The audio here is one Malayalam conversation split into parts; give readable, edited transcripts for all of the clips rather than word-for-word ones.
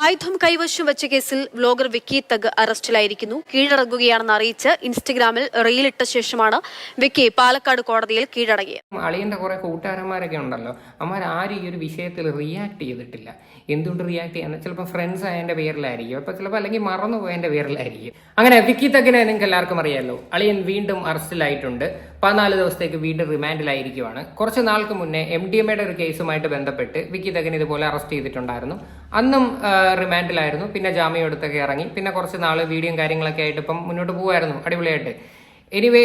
ആയുധം കൈവശം വെച്ച കേസിൽ വ്ലോഗർ വിക്കി തഗ് അറസ്റ്റിലായിരിക്കുന്നു. കീഴടങ്ങുകയാണെന്ന് അറിയിച്ച് ഇൻസ്റ്റഗ്രാമിൽ റീലിട്ട ശേഷമാണ് വിക്കി പാലക്കാട് കോടതിയിൽ കീഴടങ്ങിയത്. അളിയന്റെ കുറെ കൂട്ടുകാരന്മാരൊക്കെ ഉണ്ടല്ലോ, ആരും ഈ ഒരു വിഷയത്തിൽ റിയാക്ട് ചെയ്തിട്ടില്ല. എന്തുകൊണ്ട് റിയാക്ട് ചെയ്യാൻ? ചിലപ്പോൾ ഫ്രണ്ട്സ് ആയതിന്റെ പേരിലായിരിക്കും, അപ്പൊ ചിലപ്പോൾ അല്ലെങ്കിൽ മറന്നുപോയതിന്റെ പേരിലായിരിക്കും. അങ്ങനെ വിക്കി തഗിനെ നിങ്ങൾക്ക് എല്ലാവർക്കും അറിയാമല്ലോ. അളിയൻ വീണ്ടും അറസ്റ്റിലായിട്ടുണ്ട്. 14 ദിവസത്തേക്ക് വീണ്ടും റിമാൻഡിലായിരിക്കുവാണ്. കുറച്ച് നാൾക്ക് മുന്നേ MDMAയുടെ ഒരു കേസുമായിട്ട് ബന്ധപ്പെട്ട് വിക്കി തഗിനെ ഇതുപോലെ അറസ്റ്റ് ചെയ്തിട്ടുണ്ടായിരുന്നു. അന്നും റിമാൻഡിലായിരുന്നു. പിന്നെ ജാമ്യം എടുത്തൊക്കെ ഇറങ്ങി. പിന്നെ കുറച്ച് നാള് വീഡിയോയും കാര്യങ്ങളൊക്കെ ആയിട്ട് ഇപ്പം മുന്നോട്ട് പോകുമായിരുന്നു അടിപൊളിയായിട്ട്. എനിവേ,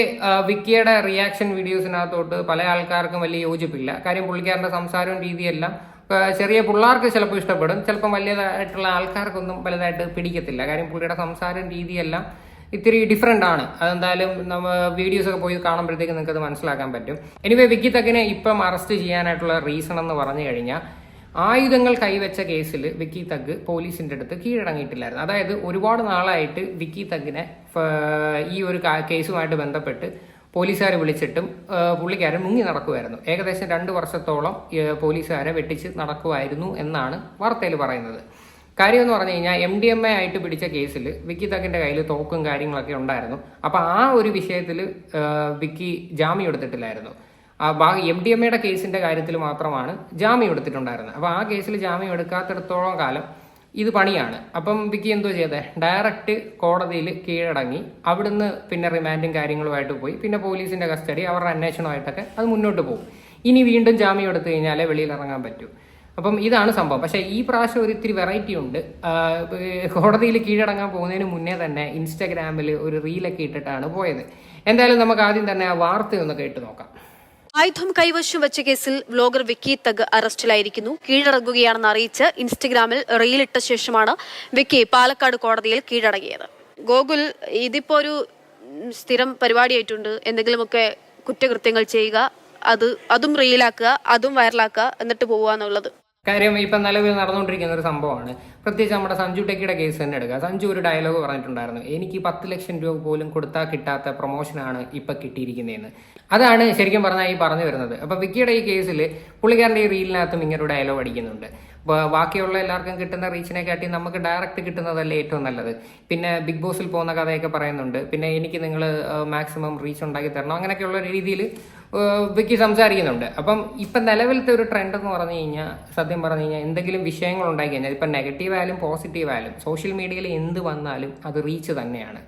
വിക്കിയുടെ റിയാക്ഷൻ വീഡിയോസിനകത്തോട്ട് പല ആൾക്കാർക്കും വലിയ യോജിപ്പില്ല. കാര്യം പുള്ളിക്കാരന്റെ സംസാരവും രീതിയെല്ലാം ചെറിയ പിള്ളേർക്ക് ചിലപ്പോൾ ഇഷ്ടപ്പെടും, ചിലപ്പം വലിയതായിട്ടുള്ള ആൾക്കാർക്കൊന്നും വലുതായിട്ട് പിടിക്കത്തില്ല. കാര്യം പുള്ളിയുടെ സംസാരം രീതിയെല്ലാം ഇത്തിരി ഡിഫറെൻ്റ് ആണ്. അതെന്തായാലും നമ്മൾ വീഡിയോസൊക്കെ പോയി കാണുമ്പോഴത്തേക്ക് നിങ്ങൾക്ക് അത് മനസ്സിലാക്കാൻ പറ്റും. എനിവേ, വിക്കി തഗിനെ ഇപ്പം അറസ്റ്റ് ചെയ്യാനായിട്ടുള്ള റീസൺ എന്ന് പറഞ്ഞു കഴിഞ്ഞാൽ, ആയുധങ്ങൾ കൈവച്ച കേസിൽ വിക്കി തഗ് പോലീസിന്റെ അടുത്ത് കീഴടങ്ങിയിട്ടില്ലായിരുന്നു. അതായത് ഒരുപാട് നാളായിട്ട് വിക്കി തഗിനെ ഈ ഒരു കേസുമായിട്ട് ബന്ധപ്പെട്ട് പോലീസുകാർ വിളിച്ചിട്ടും പുള്ളിക്കാരൻ മുങ്ങി നടക്കുമായിരുന്നു. ഏകദേശം 2 വർഷത്തോളം പോലീസുകാരെ വെട്ടിച്ച് നടക്കുമായിരുന്നു എന്നാണ് വാർത്തയിൽ പറയുന്നത്. കാര്യം എന്ന് പറഞ്ഞു കഴിഞ്ഞാൽ, MDMA ആയിട്ട് പിടിച്ച കേസിൽ വിക്കി തഗിന്റെ കയ്യിൽ തോക്കും കാര്യങ്ങളൊക്കെ ഉണ്ടായിരുന്നു. അപ്പൊ ആ ഒരു വിഷയത്തിൽ വിക്കി ജാമ്യം എടുത്തിട്ടില്ലായിരുന്നു. MDMAയുടെ കേസിന്റെ കാര്യത്തിൽ മാത്രമാണ് ജാമ്യം എടുത്തിട്ടുണ്ടായിരുന്നത്. അപ്പൊ ആ കേസിൽ ജാമ്യം എടുക്കാത്തിടത്തോളം കാലം ഇത് പണിയാണ്. അപ്പം വിക്കി എന്തോ ചെയ്തേ, ഡയറക്റ്റ് കോടതിയിൽ കീഴടങ്ങി. അവിടുന്ന് പിന്നെ റിമാൻഡും കാര്യങ്ങളുമായിട്ട് പോയി. പിന്നെ പോലീസിന്റെ കസ്റ്റഡി, അവരുടെ അന്വേഷണമായിട്ടൊക്കെ അത് മുന്നോട്ട് പോകും. ഇനി വീണ്ടും ജാമ്യം എടുത്തു കഴിഞ്ഞാലേ വെളിയിൽ ഇറങ്ങാൻ പറ്റൂ. അപ്പം ഇതാണ് സംഭവം. പക്ഷേ ഈ പ്രാവശ്യം ഒരു ഇത്തിരി വെറൈറ്റി ഉണ്ട്. കോടതിയിൽ കീഴടങ്ങാൻ പോകുന്നതിന് മുന്നേ തന്നെ ഇൻസ്റ്റഗ്രാമിൽ ഒരു റീലൊക്കെ ഇട്ടിട്ടാണ് പോയത്. എന്തായാലും നമുക്ക് ആദ്യം തന്നെ ആ വാർത്തയൊന്ന് കേട്ട് നോക്കാം. ആയുധം കൈവശം വെച്ച കേസിൽ വ്ലോഗർ വിക്കി തഗ് അറസ്റ്റിലായിരിക്കുന്നു. കീഴടങ്ങുകയാണെന്ന് അറിയിച്ച് ഇൻസ്റ്റഗ്രാമിൽ റീലിട്ട ശേഷമാണ് വിക്കി പാലക്കാട് കോടതിയിൽ കീഴടങ്ങിയത്. ഗോകുൽ, ഇതിപ്പോ ഒരു സ്ഥിരം പരിപാടിയായിട്ടുണ്ട്. എന്തെങ്കിലുമൊക്കെ കുറ്റകൃത്യങ്ങൾ ചെയ്യുക, അതും റീലാക്കുക, അതും വൈറലാക്കുക, എന്നിട്ട് പോവുക എന്നുള്ളത്. കാര്യം ഇപ്പം നിലവിൽ നടന്നുകൊണ്ടിരിക്കുന്ന ഒരു സംഭവമാണ്. പ്രത്യേകിച്ച് നമ്മുടെ സഞ്ജു ടെക്കിയുടെ കേസ് തന്നെ എടുക്കുക. സഞ്ജു ഒരു ഡയലോഗ് പറഞ്ഞിട്ടുണ്ടായിരുന്നു, എനിക്ക് 10 ലക്ഷം രൂപ പോലും കൊടുത്താൽ കിട്ടാത്ത പ്രൊമോഷനാണ് ഇപ്പം കിട്ടിയിരിക്കുന്നതെന്ന്. അതാണ് ശരിക്കും പറഞ്ഞാൽ ഈ പറഞ്ഞു വരുന്നത്. അപ്പം വിക്കിയുടെ ഈ കേസിൽ പുള്ളിക്കാരൻ്റെ ഈ റീലിനകത്തും ഇങ്ങനൊരു ഡയലോഗ് അടിക്കുന്നുണ്ട്. ബാക്കിയുള്ള എല്ലാവർക്കും കിട്ടുന്ന റീച്ചിനെ കാട്ടി നമുക്ക് ഡയറക്റ്റ് കിട്ടുന്നതല്ലേ ഏറ്റവും നല്ലത്. പിന്നെ ബിഗ് ബോസിൽ പോകുന്ന കഥയൊക്കെ പറയുന്നുണ്ട്. പിന്നെ എനിക്ക് നിങ്ങൾ മാക്സിമം റീച്ച് ഉണ്ടാക്കി തരണം, അങ്ങനെയൊക്കെയുള്ള രീതിയിൽ വിക്കി സംസാരിക്കുന്നുണ്ട്. അപ്പം ഇപ്പം നിലവിലത്തെ ഒരു ട്രെൻഡ് എന്ന് പറഞ്ഞു കഴിഞ്ഞാൽ, സത്യം പറഞ്ഞു കഴിഞ്ഞാൽ, എന്തെങ്കിലും വിഷയങ്ങൾ ഉണ്ടാക്കി കഴിഞ്ഞാൽ, ഇപ്പം നെഗറ്റീവ് ആയാലും പോസിറ്റീവ് ആയാലും സോഷ്യൽ മീഡിയയിൽ എന്ത് വന്നാലും അത് റീച്ച് തന്നെയാണ്.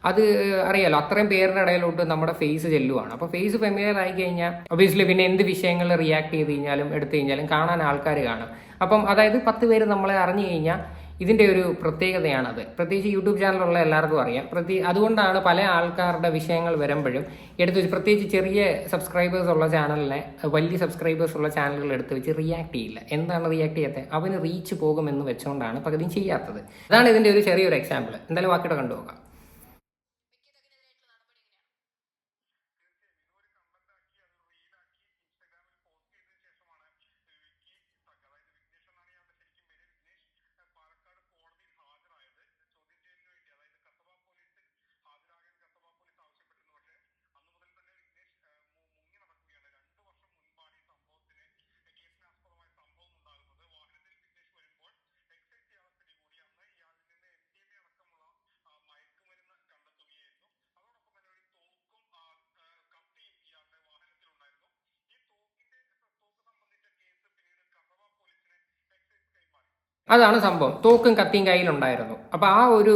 അത് അറിയാലോ, അത്രയും പേരുടെ ഇടയിലോട്ട് നമ്മുടെ ഫേസ് ചെല്ലുവാണ്. അപ്പോൾ ഫേസ് ഫെമിലിയർ ആയി കഴിഞ്ഞാൽ ഒബിയസ്ലി പിന്നെ എന്ത് വിഷയങ്ങൾ റിയാക്ട് ചെയ്ത് കഴിഞ്ഞാലും എടുത്തു കഴിഞ്ഞാലും കാണാൻ ആൾക്കാർ കാണും. അപ്പം അതായത് 10 പേര് നമ്മളെ അറിഞ്ഞു കഴിഞ്ഞാൽ ഇതിൻ്റെ ഒരു പ്രത്യേകതയാണത്. പ്രത്യേകിച്ച് യൂട്യൂബ് ചാനലുള്ള എല്ലാവർക്കും അറിയാം. അതുകൊണ്ടാണ് പല ആൾക്കാരുടെ വിഷയങ്ങൾ വരുമ്പോഴും എടുത്ത് വെച്ച്, പ്രത്യേകിച്ച് ചെറിയ സബ്സ്ക്രൈബേഴ്സ് ഉള്ള ചാനലിനെ വലിയ സബ്സ്ക്രൈബേഴ്സ് ഉള്ള ചാനലുകൾ എടുത്ത് വെച്ച് റിയാക്ട് ചെയ്യില്ല. എന്താണ് റിയാക്ട് ചെയ്യാത്തത്? അവന് റീച്ച് പോകുമെന്ന് വെച്ചുകൊണ്ടാണ് പകുതിയും ചെയ്യാത്തത്. അതാണ് ഇതിൻ്റെ ഒരു ചെറിയൊരു എക്സാമ്പിൾ. എന്തായാലും ബാക്കിയുടെ കണ്ടുപോകാം. അതാണ് സംഭവം. തോക്കും കത്തിയും കയ്യിലുണ്ടായിരുന്നു. അപ്പോൾ ആ ഒരു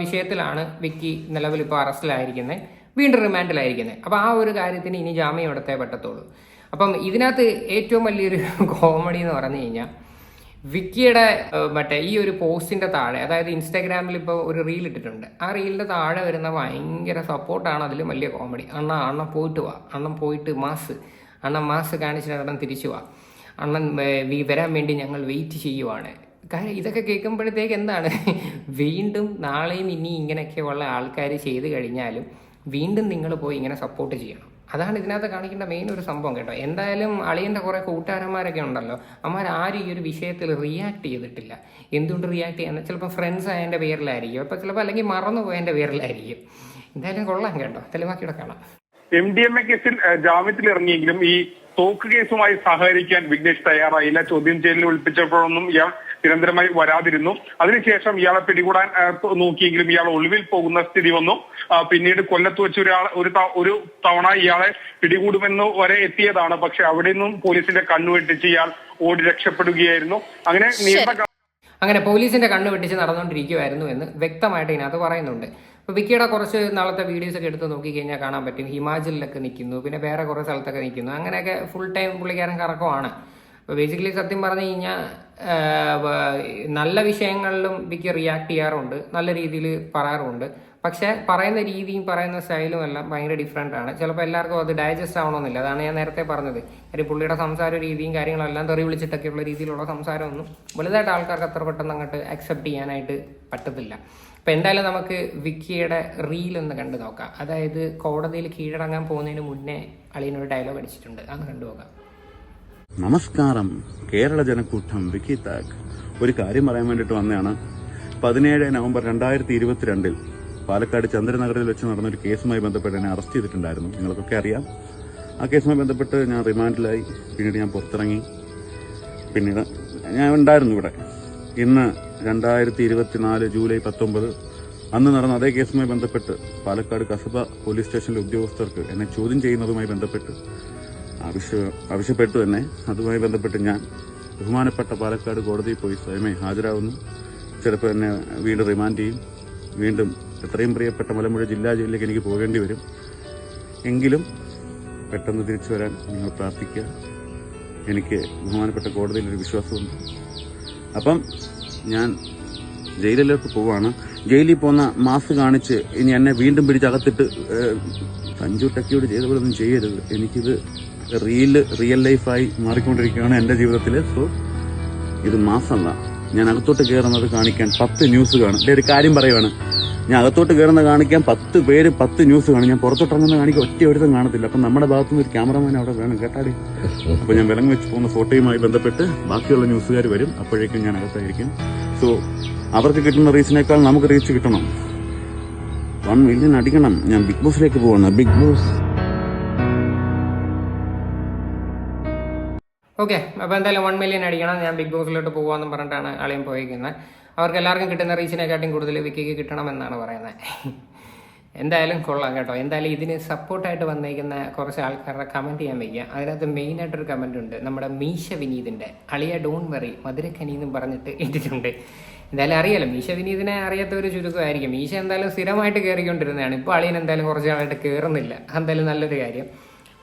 വിഷയത്തിലാണ് വിക്കി നിലവിൽ ഇപ്പോൾ അറസ്റ്റിലായിരിക്കുന്നത്, വീണ്ടും റിമാൻഡിലായിരിക്കുന്നത്. അപ്പോൾ ആ ഒരു കാര്യത്തിന് ഇനി ജാമ്യം എടുത്തേ പറ്റത്തുള്ളൂ. അപ്പം ഇതിനകത്ത് ഏറ്റവും വലിയൊരു കോമഡി എന്ന് പറഞ്ഞു കഴിഞ്ഞാൽ, വിക്കിയുടെ ഈ ഒരു പോസ്റ്റിന്റെ താഴെ, അതായത് ഇൻസ്റ്റാഗ്രാമിൽ ഇപ്പോൾ ഒരു റീൽ ഇട്ടിട്ടുണ്ട്. ആ റീലിന്റെ താഴെ വരുന്ന ഭയങ്കര സപ്പോർട്ടാണ് അതിൽ വലിയ കോമഡി. അണ്ണൻ പോയിട്ട് വാ, അണ്ണൻ പോയിട്ട് മാസ് കാണിച്ചിട്ട് അണ്ണൻ തിരിച്ചു വാ, അണ്ണൻ വരാൻ വേണ്ടി ഞങ്ങൾ വെയിറ്റ് ചെയ്യുവാണ്. കാര്യം ഇതൊക്കെ കേൾക്കുമ്പോഴത്തേക്ക് എന്താണ്, വീണ്ടും നാളെയും ഇനി ഇങ്ങനെയൊക്കെയുള്ള ആൾക്കാർ ചെയ്ത് കഴിഞ്ഞാലും വീണ്ടും നിങ്ങൾ പോയി ഇങ്ങനെ സപ്പോർട്ട് ചെയ്യണം. അതാണ് ഇതിനകത്ത് കാണിക്കേണ്ട മെയിൻ ഒരു സംഭവം കേട്ടോ. എന്തായാലും അളിയൻ്റെ കുറേ കൂട്ടുകാരന്മാരൊക്കെ ഉണ്ടല്ലോ, ആരും ഈ ഒരു വിഷയത്തിൽ റിയാക്ട് ചെയ്തിട്ടില്ല. എന്തുകൊണ്ട് റിയാക്ട് ചെയ്യാൻ? ചിലപ്പോൾ ഫ്രണ്ട്സ് ആയതിൻ്റെ പേരിലായിരിക്കും, അപ്പോൾ ചിലപ്പോൾ അല്ലെങ്കിൽ മറന്നുപോയതിൻ്റെ പേരിലായിരിക്കും. എന്തായാലും കൊള്ളാം കേട്ടോ. തെളിവാക്കിയുടെ കാണാം. MDMA കേസിൽ ജാമ്യത്തിൽ ഇറങ്ങിയെങ്കിലും ഈ തോക്ക് കേസുമായി സഹകരിക്കാൻ വിഘ്നേഷ് തയ്യാറായില്ല. ചോദ്യം ചെയ്യലിൽ വിളിപ്പിച്ചപ്പോഴൊന്നും ഇയാൾ നിരന്തരമായി വരാതിരുന്നു. അതിനുശേഷം ഇയാളെ പിടികൂടാൻ നോക്കിയെങ്കിലും ഇയാൾ ഒളിവിൽ പോകുന്ന സ്ഥിതി വന്നു. പിന്നീട് കൊല്ലത്ത് വെച്ച് ഒരു തവണ ഇയാളെ പിടികൂടുമെന്ന് വരെ എത്തിയതാണ്. പക്ഷെ അവിടെ നിന്നും പോലീസിന്റെ കണ്ണുവെട്ടിച്ച് ഇയാൾ ഓടി രക്ഷപ്പെടുകയായിരുന്നു. അങ്ങനെ പോലീസിന്റെ കണ്ണു വെട്ടിച്ച് നടന്നുകൊണ്ടിരിക്കുമായിരുന്നു എന്ന് വ്യക്തമായിട്ട് ഇതിനകത്ത് പറയുന്നുണ്ട്. ഇപ്പോൾ വിക്കിയുടെ കുറച്ച് നാളത്തെ വീഡിയോസ് ഒക്കെ എടുത്ത് നോക്കിക്കഴിഞ്ഞാൽ കാണാൻ പറ്റും. ഹിമാചലിലൊക്കെ നിൽക്കുന്നു, പിന്നെ വേറെ കുറേ സ്ഥലത്തൊക്കെ നിൽക്കുന്നു. അങ്ങനെയൊക്കെ ഫുൾ ടൈം പുള്ളിക്കാരൻ കറക്കമാണ്. അപ്പോൾ ബേസിക്കലി സത്യം പറഞ്ഞു കഴിഞ്ഞാൽ നല്ല വിഷയങ്ങളിലും വിക്കി റിയാക്ട് ചെയ്യാറുണ്ട്, നല്ല രീതിയിൽ പറയാറുണ്ട്. പക്ഷെ പറയുന്ന രീതിയും പറയുന്ന സ്റ്റൈലും എല്ലാം ഭയങ്കര ഡിഫറെൻ്റ് ആണ്. ചിലപ്പോൾ എല്ലാവർക്കും അത് ഡൈജസ്റ്റ് ആവണമെന്നില്ല. അതാണ് ഞാൻ നേരത്തെ പറഞ്ഞത്. കാര്യം പുള്ളിയുടെ സംസാര രീതിയും കാര്യങ്ങളെല്ലാം തെറി വിളിച്ചിട്ടൊക്കെയുള്ള രീതിയിലുള്ള സംസാരമൊന്നും വലുതായിട്ട് ആൾക്കാർക്ക് അത്ര പെട്ടെന്ന് അങ്ങോട്ട് അക്സെപ്റ്റ് ചെയ്യാനായിട്ട് പറ്റത്തില്ല. അപ്പം എന്തായാലും നമുക്ക് വിക്കിയുടെ റീൽ ഒന്ന് കണ്ടു നോക്കാം. അതായത് കോടതിയിൽ കീഴടങ്ങാൻ പോകുന്നതിന് മുന്നേ അളിയനൊരു ഡയലോഗ് അടിച്ചിട്ടുണ്ട്, അതൊന്ന് കണ്ടു നോക്കാം. നമസ്കാരം, കേരള ജനക്കൂട്ടം വിക്കി താഗ്. ഒരു കാര്യം പറയാൻ വേണ്ടിയിട്ട് വന്നതാണ്. 17 നവംബർ 2022 പാലക്കാട് ചന്ദ്രനഗറിൽ വെച്ച് നടന്നൊരു കേസുമായി ബന്ധപ്പെട്ട് എന്നെ അറസ്റ്റ് ചെയ്തിട്ടുണ്ടായിരുന്നു. നിങ്ങൾക്കൊക്കെ അറിയാം. ആ കേസുമായി ബന്ധപ്പെട്ട് ഞാൻ റിമാൻഡിലായി. പിന്നീട് ഞാൻ പുറത്തിറങ്ങി. പിന്നീട് ഞാൻ ഉണ്ടായിരുന്നു ഇവിടെ. ഇന്ന് 2024 ജൂലൈ 19 അന്ന് നടന്ന അതേ കേസുമായി ബന്ധപ്പെട്ട് പാലക്കാട് കസബ പോലീസ് സ്റ്റേഷനിലെ ഉദ്യോഗസ്ഥർക്ക് എന്നെ ചോദ്യം ചെയ്യുന്നതുമായി ബന്ധപ്പെട്ട് ആവശ്യപ്പെട്ടു തന്നെ. അതുമായി ബന്ധപ്പെട്ട് ഞാൻ ബഹുമാനപ്പെട്ട പാലക്കാട് കോടതിയിൽ പോയി സ്വയമേ ഹാജരാകുന്നു. ചിലപ്പോൾ എന്നെ വീണ്ടും റിമാൻഡ് ചെയ്യും. വീണ്ടും എത്രയും പ്രിയപ്പെട്ട മലമ്പുഴ ജില്ലാ ജയിലിലേക്ക് എനിക്ക് പോകേണ്ടി വരും. എങ്കിലും പെട്ടെന്ന് തിരിച്ചു വരാൻ നിങ്ങൾ പ്രാർത്ഥിക്കുക. എനിക്ക് ബഹുമാനപ്പെട്ട കോടതിയിലൊരു വിശ്വാസമുണ്ട്. അപ്പം ഞാൻ ജയിലിലേക്ക് പോവാണ്. ജയിലിൽ പോകുന്ന മാസ് കാണിച്ച് ഇനി എന്നെ വീണ്ടും പിടിച്ചകത്തിട്ട് സഞ്ജു ടെക്കിയോട് ചെയ്ത പോലെ ഒന്നും ചെയ്യരുത്. എനിക്കിത് റിയൽ ലൈഫായി മാറിക്കൊണ്ടിരിക്കുകയാണ് എൻ്റെ ജീവിതത്തിൽ. സോ ഇത് മാസമല്ല. ഞാൻ അകത്തോട്ട് കയറുന്നത് കാണിക്കാൻ 10 ന്യൂസ് കാണും. ഒരു കാര്യം പറയുവാണ്, ഞാൻ അകത്തോട്ട് കയറുന്ന കാണിക്കാൻ 10 പേര് 10 ന്യൂസ് കാണും. ഞാൻ പുറത്തോട്ടിറങ്ങുന്ന കാണിക്കാൻ ഒറ്റ ഒരുത്തം കാണത്തില്ല. അപ്പം നമ്മുടെ ഭാഗത്തുനിന്ന് ഒരു ക്യാമറമാൻ അവിടെ വേണം കേട്ടാടി. അപ്പോൾ ഞാൻ വിലങ്ങ് വെച്ച് പോകുന്ന ഫോട്ടോയുമായി ബന്ധപ്പെട്ട് ബാക്കിയുള്ള ന്യൂസുകാർ വരും. അപ്പോഴേക്കും ഞാൻ അകത്തായിരിക്കും. സോ അവർക്ക് കിട്ടുന്ന റീച്ചിനേക്കാൾ നമുക്ക് റീച്ച് കിട്ടണം. 1 മില്യൺ അടിക്കണം. ഞാൻ ബിഗ് ബോസിലേക്ക് പോകണം. Big boss. ഓക്കെ, അപ്പോൾ എന്തായാലും 1 മില്യൺ അടിക്കണം, ഞാൻ ബിഗ് ബോസിലോട്ട് പോകാമെന്നും പറഞ്ഞിട്ടാണ് അളിയൻ പോയിരിക്കുന്നത്. അവർക്ക് എല്ലാവർക്കും കിട്ടുന്ന റീച്ചിനെക്കാട്ടും കൂടുതൽ വിക്കിക്ക് കിട്ടണമെന്നാണ് പറയുന്നത്. എന്തായാലും കൊള്ളാം കേട്ടോ. എന്തായാലും ഇതിന് സപ്പോർട്ടായിട്ട് വന്നിരിക്കുന്ന കുറച്ച് ആൾക്കാരുടെ കമൻറ്റ് ചെയ്യാൻ വയ്ക്കുക. അതിനകത്ത് മെയിനായിട്ടൊരു കമൻറ്റ് ഉണ്ട്, നമ്മുടെ മീശ വിനീതിൻ്റെ അളിയ ഡോൺ വറി മധുരക്കനി എന്നും പറഞ്ഞിട്ട് ഇട്ടിട്ടുണ്ട്. എന്തായാലും അറിയാലോ, മീശ വിനീതിനെ അറിയാത്തൊരു ചുരുക്കമായിരിക്കും. മീശ എന്തായാലും സ്ഥിരമായിട്ട് കയറിക്കൊണ്ടിരുന്നതാണ്. ഇപ്പോൾ അളിയൻ എന്തായാലും കുറച്ച് നാളായിട്ട് കയറുന്നില്ല. എന്തായാലും നല്ലൊരു കാര്യം.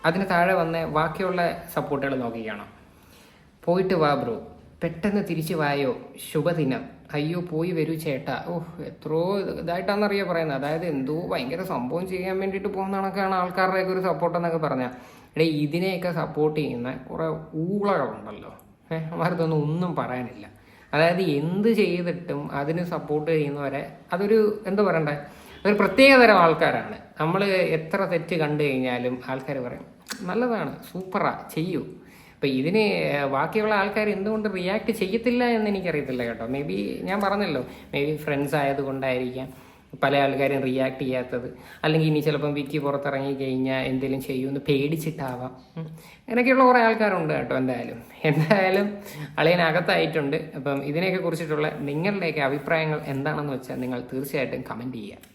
അതിന് താഴെ വന്ന് ബാക്കിയുള്ള സപ്പോർട്ടുകൾ നോക്കിക്കണം. പോയിട്ട് വാ ബ്രോ, പെട്ടെന്ന് തിരിച്ചു വായോ, ശുഭദിനം, അയ്യോ പോയി വരൂ ചേട്ടാ. എത്രയോ ഇതായിട്ടാണെന്നറിയാം പറയുന്നത്. അതായത് എന്തോ ഭയങ്കര സംഭവം ചെയ്യാൻ വേണ്ടിയിട്ട് പോകുന്ന കണക്കാണ് ആൾക്കാരുടെയൊക്കെ ഒരു സപ്പോർട്ട് എന്നൊക്കെ പറഞ്ഞാൽ. ഇതിനെയൊക്കെ സപ്പോർട്ട് ചെയ്യുന്ന കുറേ ഊളകളുണ്ടല്ലോ, അവരതൊന്നും ഒന്നും പറയാനില്ല. അതായത് എന്ത് ചെയ്തിട്ടും അതിന് സപ്പോർട്ട് ചെയ്യുന്നവരെ അതൊരു എന്താ പറയണ്ടേ, അതൊരു പ്രത്യേകതരം ആൾക്കാരാണ്. നമ്മൾ എത്ര തെറ്റ് കണ്ടു കഴിഞ്ഞാലും ആൾക്കാർ പറയും നല്ലതാണ്, സൂപ്പറാ, ചെയ്യൂ. അപ്പം ഇതിന് ബാക്കിയുള്ള ആൾക്കാർ എന്തുകൊണ്ട് റിയാക്ട് ചെയ്യത്തില്ല എന്ന് എനിക്കറിയത്തില്ല കേട്ടോ. മേ ബി ഞാൻ പറഞ്ഞല്ലോ, മേ ബി ഫ്രണ്ട്സ് ആയതുകൊണ്ടായിരിക്കാം പല ആൾക്കാരും റിയാക്ട് ചെയ്യാത്തത്. അല്ലെങ്കിൽ ഇനി ചിലപ്പം വിക്കി പുറത്തിറങ്ങി കഴിഞ്ഞാൽ എന്തെങ്കിലും ചെയ്യുമെന്ന് പേടിച്ചിട്ടാവാം. അങ്ങനെയൊക്കെയുള്ള കുറേ ആൾക്കാരുണ്ട് കേട്ടോ. എന്തായാലും അളിയനകത്തായിട്ടുണ്ട്. അപ്പം ഇതിനെയൊക്കെ കുറിച്ചിട്ടുള്ള നിങ്ങളുടെയൊക്കെ അഭിപ്രായങ്ങൾ എന്താണെന്ന് വെച്ചാൽ നിങ്ങൾ തീർച്ചയായിട്ടും കമൻറ്റ് ചെയ്യുക.